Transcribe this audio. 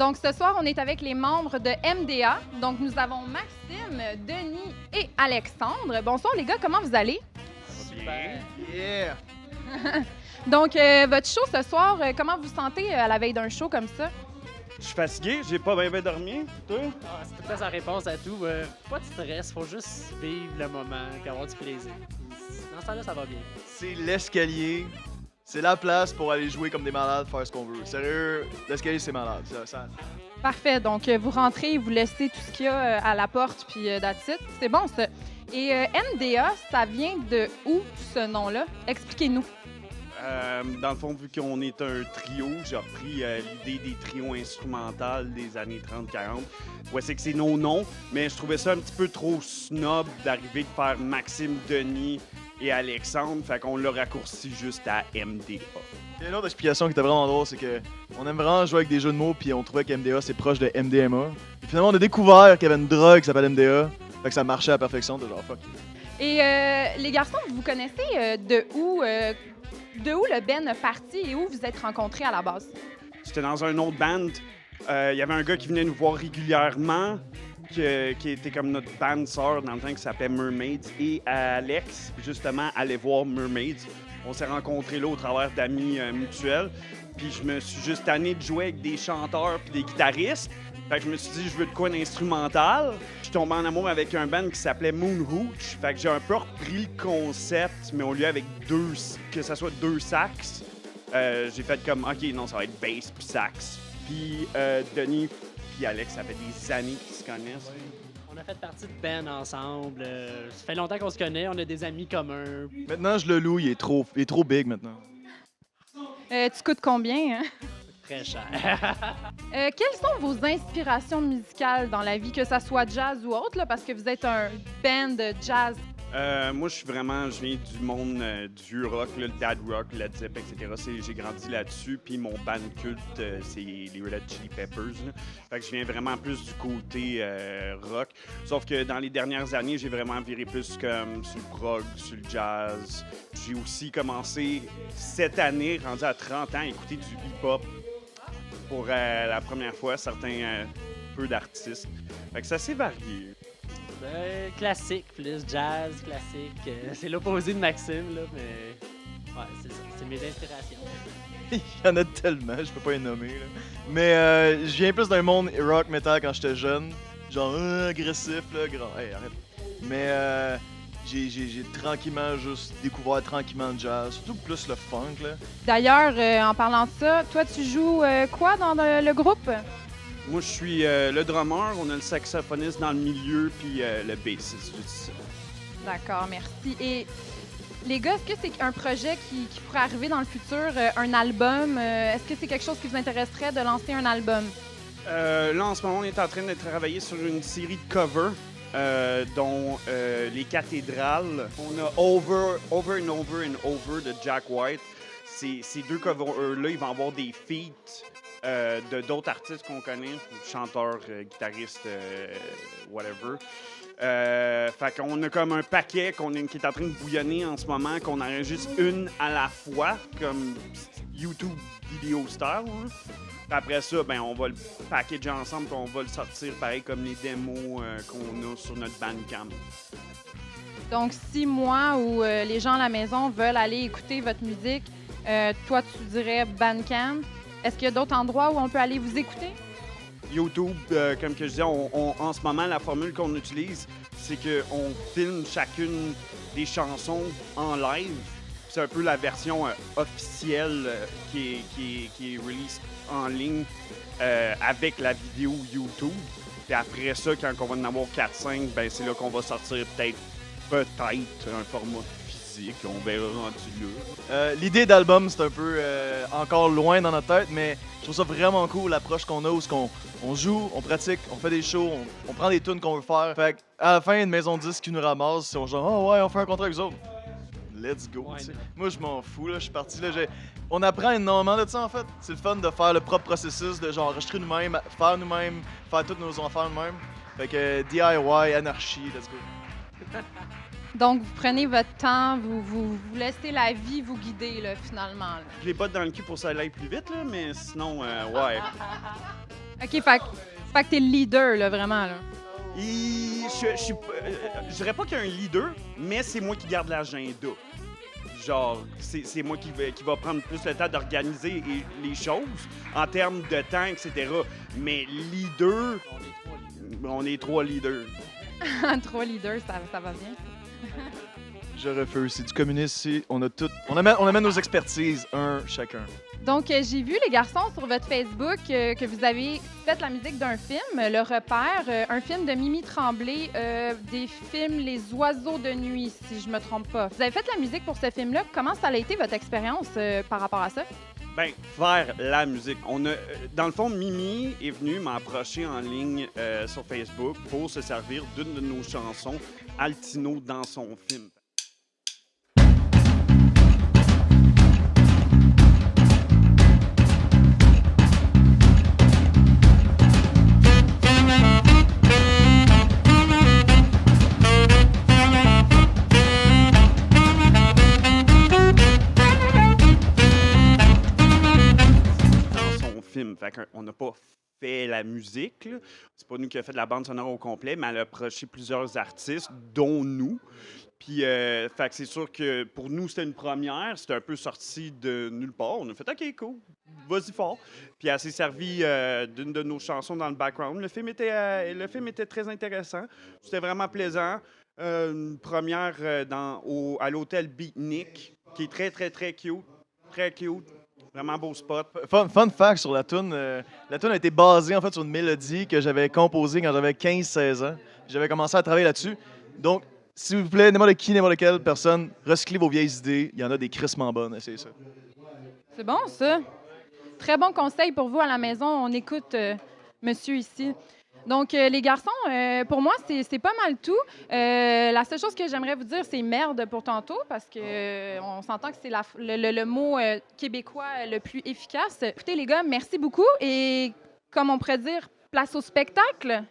Donc, ce soir, on est avec les membres de MDA. Donc, nous avons Maxime, Denis et Alexandre. Bonsoir, les gars, comment vous allez? Super. Yeah! Donc, votre show ce soir, comment vous sentez à la veille d'un show comme ça? Je suis fatigué, j'ai pas bien dormi. Toi? Ah, c'est tout le temps sa réponse à tout. Pas de stress, faut juste vivre le moment et avoir du plaisir. Dans ce temps-là, ça va bien. C'est l'escalier. C'est la place pour aller jouer comme des malades, faire ce qu'on veut. Sérieux, l'escalier, c'est malade. Parfait. Donc, vous rentrez, vous laissez tout ce qu'il y a à la porte, puis that's it. C'est bon, ça. Et MDA, ça vient de où, ce nom-là? Expliquez-nous. Dans le fond, vu qu'on est un trio, j'ai repris l'idée des trios instrumentaux des années 30-40. Ouais, c'est que c'est nos noms, mais je trouvais ça un petit peu trop snob d'arriver de faire Maxime, Denis et Alexandre. Fait qu'on l'a raccourci juste à MDA. Il y a une autre explication qui était vraiment drôle, c'est que on aime vraiment jouer avec des jeux de mots, puis on trouvait que MDA, c'est proche de MDMA. Puis finalement, on a découvert qu'il y avait une drogue qui s'appelle MDA. Fait que ça marchait à la perfection, de genre fuck. Et les garçons, vous connaissez de où le Ben a parti et où vous êtes rencontrés à la base? C'était dans un autre band. Il y avait un gars qui venait nous voir régulièrement, qui était comme notre band sœur dans le temps, qui s'appelait Mermaids. Et Alex, justement, allait voir Mermaids. On s'est rencontrés là au travers d'amis mutuels. Puis je me suis juste tanné de jouer avec des chanteurs puis des guitaristes. Fait que je me suis dit, je veux de quoi d'instrumental. Je suis tombé en amour avec un band qui s'appelait Moon Hooch. Fait que j'ai un peu repris le concept, mais au lieu avec que ça soit deux sax, j'ai fait comme, OK, non, ça va être bass puis sax. Puis Denis puis Alex, ça fait des années qu'ils se connaissent. On a fait partie de band ensemble. Ça fait longtemps qu'on se connaît, on a des amis communs. Maintenant, je le loue, il est trop big maintenant. Tu coûtes combien, hein? Très cher. Quelles sont vos inspirations musicales dans la vie, que ça soit jazz ou autre, là, parce que vous êtes un band de jazz? Moi, je viens du monde du vieux rock, là, le dad rock, Led Zepp, etc. J'ai grandi là-dessus. Puis mon band culte, c'est les Red Hot Chili Peppers. Là. Fait que je viens vraiment plus du côté rock. Sauf que dans les dernières années, j'ai vraiment viré plus comme sur le prog, sur le jazz. J'ai aussi commencé cette année, rendu à 30 ans, à écouter du hip-hop pour la première fois, certains peu d'artistes. Fait que c'est assez varié. Classique, plus jazz, classique. C'est l'opposé de Maxime, là, mais ouais, c'est ça. C'est mes inspirations. Il y en a tellement, je peux pas les nommer. Là. Mais je viens plus d'un monde rock metal quand j'étais jeune. Genre agressif, là, grand. Hey, arrête. Mais j'ai tranquillement juste découvert tranquillement le jazz. Surtout plus le funk, là. D'ailleurs, en parlant de ça, toi, tu joues quoi dans le groupe? Moi, je suis le drummer, on a le saxophoniste dans le milieu, puis le bassiste, je dis ça. D'accord, merci. Et les gars, est-ce que c'est un projet qui pourrait arriver dans le futur, un album? Est-ce que c'est quelque chose qui vous intéresserait de lancer un album? Là, en ce moment, on est en train de travailler sur une série de covers, dont les cathédrales. On a Over and Over and Over de Jack White. Ces deux covers-là, ils vont avoir des feats de d'autres artistes qu'on connaît, chanteurs, guitaristes, whatever. Fait qu'on a comme un paquet qui est en train de bouillonner en ce moment, qu'on enregistre une à la fois, comme YouTube Video Star. Hein. Après ça, ben, on va le packager ensemble et on va le sortir pareil comme les démos qu'on a sur notre Bandcamp. Donc, si moi ou les gens à la maison veulent aller écouter votre musique, toi, tu dirais Bandcamp. Est-ce qu'il y a d'autres endroits où on peut aller vous écouter? YouTube, comme que je disais, en ce moment, la formule qu'on utilise, c'est qu'on filme chacune des chansons en live. C'est un peu la version officielle qui est release en ligne avec la vidéo YouTube. Puis après ça, quand on va en avoir 4-5, ben c'est là qu'on va sortir peut-être un format physique. On verra rendu là. L'idée d'album, c'est un peu encore loin dans notre tête, mais je trouve ça vraiment cool l'approche qu'on a où on joue, on pratique, on fait des shows, on prend des tunes qu'on veut faire. Fait qu'à la fin, une maison de disques qui nous ramasse, c'est genre « Oh ouais, on fait un contrat avec eux autres. » Let's go. Ouais, moi, je m'en fous, là, je suis parti là. On apprend énormément de ça en fait. C'est le fun de faire le propre processus, de genre enregistrer nous-mêmes, faire toutes nos affaires nous-mêmes. Fait que DIY, anarchie, let's go. Donc, vous prenez votre temps, vous laissez la vie vous guider, là, finalement. Là. Je l'ai pas dans le cul pour que ça aille plus vite, là, mais sinon, ouais. OK, fait que t'es le leader, là, vraiment, là. Je dirais pas qu'il y a un leader, mais c'est moi qui garde l'agenda. Genre, c'est moi qui va prendre plus le temps d'organiser les choses en termes de temps, etc. Mais leader, on est 3 leaders. 3 leaders, ça va bien. Je refuse. C'est du communisme ici. On amène nos expertises, un chacun. Donc, j'ai vu, les garçons, sur votre Facebook, que vous avez fait la musique d'un film, Le Repère, un film de Mimi Tremblay, des films Les Oiseaux de nuit, si je me trompe pas. Vous avez fait la musique pour ce film-là. Comment ça a été votre expérience par rapport à ça? Ben, faire la musique. Dans le fond, Mimi est venue m'approcher en ligne sur Facebook pour se servir d'une de nos chansons, Altino, dans son film. Fait qu'on n'a pas fait la musique, là. C'est pas nous qui avons fait la bande sonore au complet, mais elle a approché plusieurs artistes, dont nous. Puis, fait que c'est sûr que pour nous, c'était une première. C'était un peu sorti de nulle part. On a fait « OK, cool, vas-y fort ». Puis, elle s'est servie d'une de nos chansons dans le background. Le film était très intéressant. C'était vraiment plaisant. Une première à l'hôtel Beatnik, qui est très, très, très cute. Très cute. Vraiment beau spot. Fun fact sur la toune. La toune a été basée en fait sur une mélodie que j'avais composée quand j'avais 15-16 ans. J'avais commencé à travailler là-dessus. Donc, s'il vous plaît, n'importe quelle personne, recyclez vos vieilles idées. Il y en a des crissement bonnes. Essayez ça. C'est bon, ça. Très bon conseil pour vous à la maison. On écoute monsieur ici. Donc, les garçons, pour moi, c'est pas mal tout. La seule chose que j'aimerais vous dire, c'est merde pour tantôt, parce que on s'entend que c'est le mot québécois le plus efficace. Écoutez, les gars, merci beaucoup. Et comme on pourrait dire, place au spectacle.